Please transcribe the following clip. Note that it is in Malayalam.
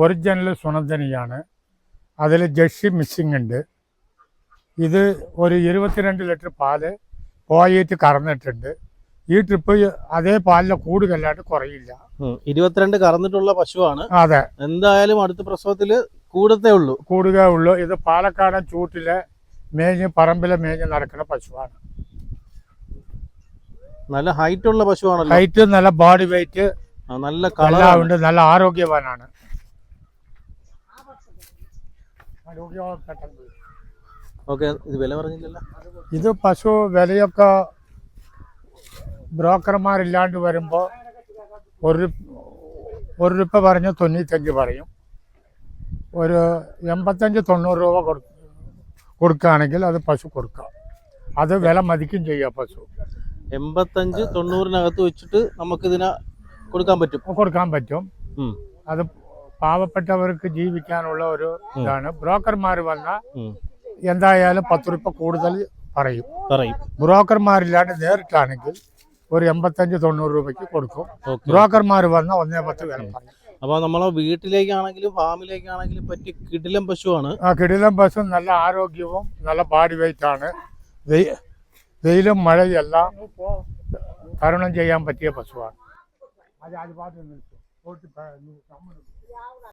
ഒറിജിനൽ സുനന്ദനിയാണ്. അതിൽ ജെർസി മിസ്സിംഗ് ഉണ്ട്. ഇത് ഒരു 22 ലിറ്റർ പാല് പോയിട്ട് കറന്നിട്ടുണ്ട്. ഈ ട്രിപ്പ് അതേ പാലിലെ കൂടുതലായിട്ട് കുറയില്ല. 22 കറന്നിട്ടുള്ള പശുവാണ്. അതെ, എന്തായാലും അടുത്ത പ്രസവത്തിൽ കൂടുകയേ ഉള്ളൂ. ഇത് പാലക്കാടൻ ചൂട്ടിലെ മേഞ്ഞ് പറമ്പിലെ മേഞ്ഞ് നടക്കുന്ന പശുവാണ്. നല്ല ഹൈറ്റ് ഉള്ള പശുവാണ്. ഹൈറ്റ്, നല്ല ബോഡി വെയിറ്റ്, നല്ല കളർ ഉണ്ട്, നല്ല ആരോഗ്യവാനാണ്. ഇത് വില പറഞ്ഞില്ലല്ലോ. ഇത് പശു വിലയൊക്കെ ബ്രോക്കർമാരില്ലാണ്ട് വരുമ്പോൾ ഒരു രൂപ പറഞ്ഞ് 95 പറയും. ഒരു 85-90 രൂപ കൊടുക്കുകയാണെങ്കിൽ അത് പശു കൊടുക്കാം. അത് വില മതിക്കും ചെയ്യാം. പശു 85-90 വെച്ചിട്ട് നമുക്ക് ഇതിനെ കൊടുക്കാൻ പറ്റും. അത് പാവപ്പെട്ടവർക്ക് ജീവിക്കാനുള്ള ഒരു ഇതാണ്. ബ്രോക്കർമാർ വന്നാൽ എന്തായാലും 10 രൂപ കൂടുതൽ പറയും. ബ്രോക്കർമാരില്ലാണ്ട് നേരിട്ടാണെങ്കിൽ ഒരു 85-90 രൂപയ്ക്ക് കൊടുക്കും. ബ്രോക്കർമാർ വന്നാൽ 1.10 വില പറയും. അപ്പൊ നമ്മളെ വീട്ടിലേക്കാണെങ്കിലും ഫാമിലേക്കാണെങ്കിലും പറ്റിയ കിടിലം പശുവാണ്. കിടിലം പശു നല്ല ആരോഗ്യവും നല്ല ബോഡി വെയിറ്റ് ആണ്. വെയിലും മഴയെല്ലാം തരണം ചെയ്യാൻ പറ്റിയ പശുവാണ്.